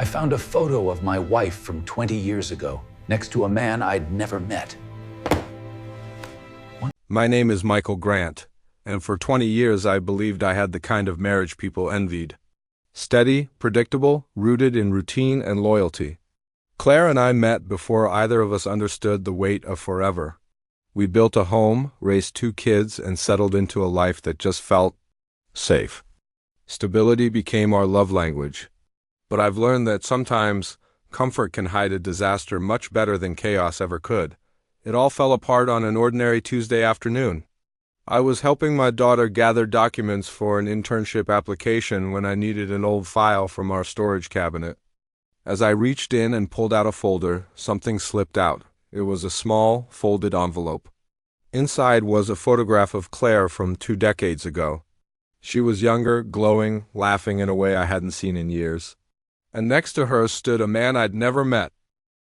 I found a photo of my wife from 20 years ago, next to a man I'd never met. My name is Michael Grant, and for 20 years I believed I had the kind of marriage people envied. Steady, predictable, rooted in routine and loyalty. Claire and I met before either of us understood the weight of forever. We built a home, raised 2 kids, and settled into a life that just felt safe. Stability became our love language. But I've learned that sometimes comfort can hide a disaster much better than chaos ever could. It all fell apart on an ordinary Tuesday afternoon. I was helping my daughter gather documents for an internship application when I needed an old file from our storage cabinet. As I reached in and pulled out a folder, something slipped out. It was a small, folded envelope. Inside was a photograph of Claire from 2 decades ago. She was younger, glowing, laughing in a way I hadn't seen in years. And next to her stood a man I'd never met.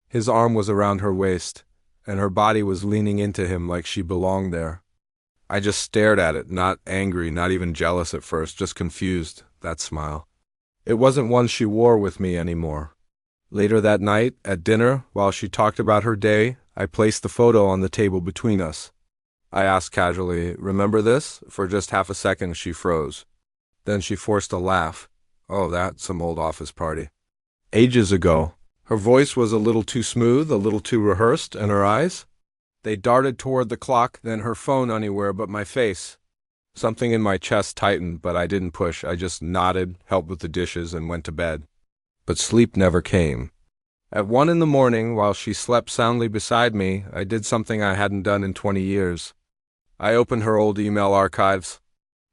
His arm was around her waist, and her body was leaning into him like she belonged there. I just stared at it, not angry, not even jealous at first, just confused, that smile. It wasn't one she wore with me anymore. Later that night, at dinner, while she talked about her day, I placed the photo on the table between us. I asked casually, "Remember this?" For just half a second, she froze. Then she forced a laugh. "Oh, that's some old office party. Ages ago." Her voice was a little too smooth, a little too rehearsed, and her eyes? They darted toward the clock, then her phone anywhere but my face. Something in my chest tightened, but I didn't push. I just nodded, helped with the dishes, and went to bed. But sleep never came. At 1 in the morning, while she slept soundly beside me, I did something I hadn't done in 20 years. I opened her old email archives.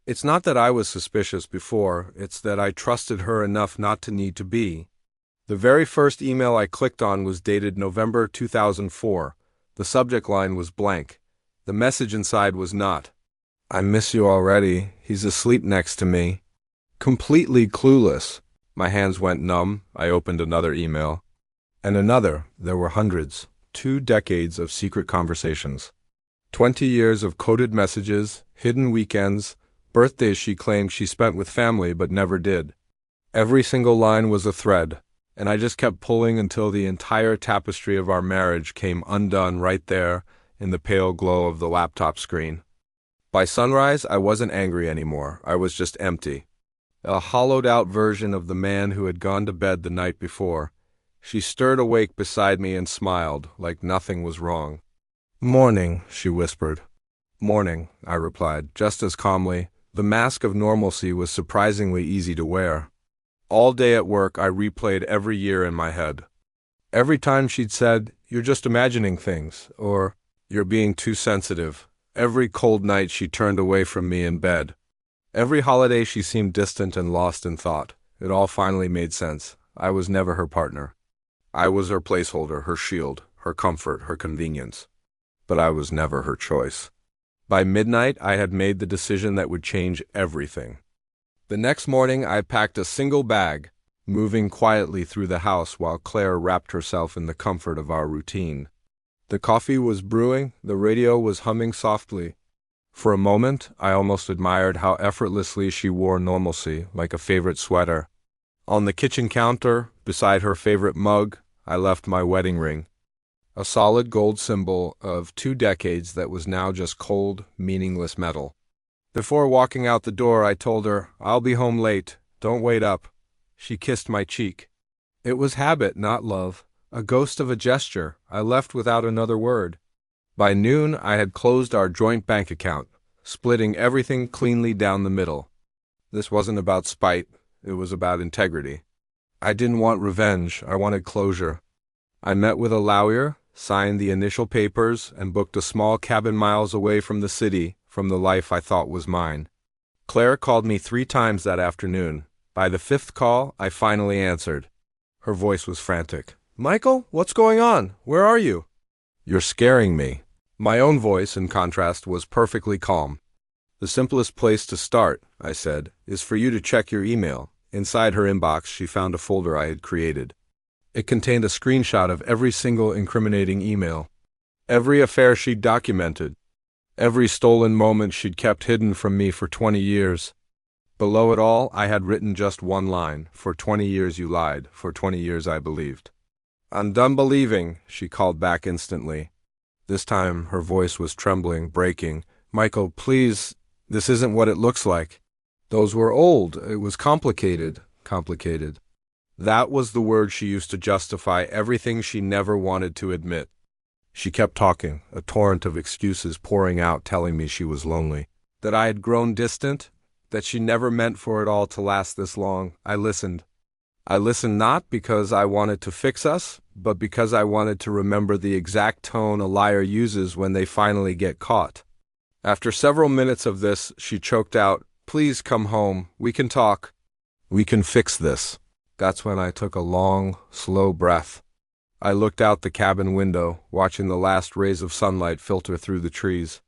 It's not that I was suspicious before, it's that I trusted her enough not to need to be. The very first email I clicked on was dated November 2004. The subject line was blank. The message inside was not, "I miss you already. He's asleep next to me." Completely clueless. My hands went numb. I opened another email. And another. There were hundreds. 2 decades of secret conversations. 20 years of coded messages, hidden weekends, birthdays she claimed she spent with family but never did. Every single line was a thread, and I just kept pulling until the entire tapestry of our marriage came undone right there in the pale glow of the laptop screen. By sunrise, I wasn't angry anymore. I was just empty. A hollowed-out version of the man who had gone to bed the night before. She stirred awake beside me and smiled, like nothing was wrong. "Morning," she whispered. "Morning," I replied, just as calmly. The mask of normalcy was surprisingly easy to wear. All day at work, I replayed every year in my head. Every time she'd said, "You're just imagining things," or "You're being too sensitive." Every cold night she turned away from me in bed. Every holiday she seemed distant and lost in thought. It all finally made sense. I was never her partner. I was her placeholder, her shield, her comfort, her convenience. But I was never her choice. By midnight, I had made the decision that would change everything. The next morning, I packed a single bag, moving quietly through the house while Claire wrapped herself in the comfort of our routine. The coffee was brewing, the radio was humming softly. For a moment, I almost admired how effortlessly she wore normalcy, like a favorite sweater. On the kitchen counter, beside her favorite mug, I left my wedding ring. A solid gold symbol of 2 decades that was now just cold, meaningless metal. Before walking out the door, I told her, "I'll be home late. Don't wait up." She kissed my cheek. It was habit, not love. A ghost of a gesture. I left without another word. By noon, I had closed our joint bank account, splitting everything cleanly down the middle. This wasn't about spite. It was about integrity. I didn't want revenge. I wanted closure. I met with a lawyer, signed the initial papers, and booked a small cabin miles away from the city, from the life I thought was mine. Claire called me 3 times that afternoon. By the 5th call, I finally answered. Her voice was frantic. "Michael, what's going on? Where are you?" "You're scaring me." My own voice, in contrast, was perfectly calm. "The simplest place to start," I said, "is for you to check your email." Inside her inbox, she found a folder I had created. It contained a screenshot of every single incriminating email. Every affair she'd documented. Every stolen moment she'd kept hidden from me for 20 years. Below it all, I had written just one line. For 20 years you lied. For 20 years I believed. I'm done believing, she called back instantly. This time her voice was trembling, breaking. Michael, please, this isn't what it looks like. Those were old. It was complicated. Complicated. That was the word she used to justify everything she never wanted to admit. She kept talking, a torrent of excuses pouring out, telling me she was lonely, that I had grown distant, that she never meant for it all to last this long. I listened. I listened not because I wanted to fix us, but because I wanted to remember the exact tone a liar uses when they finally get caught. After several minutes of this, she choked out, "Please come home. We can talk. We can fix this." That's when I took a long, slow breath. I looked out the cabin window, watching the last rays of sunlight filter through the trees.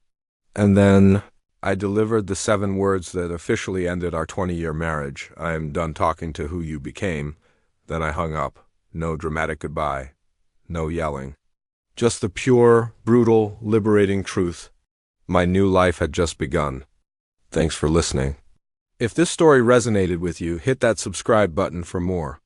And then I delivered the 7 words that officially ended our 20-year marriage. "I am done talking to who you became." Then I hung up. No dramatic goodbye. No yelling. Just the pure, brutal, liberating truth. My new life had just begun. Thanks for listening. If this story resonated with you, hit that subscribe button for more.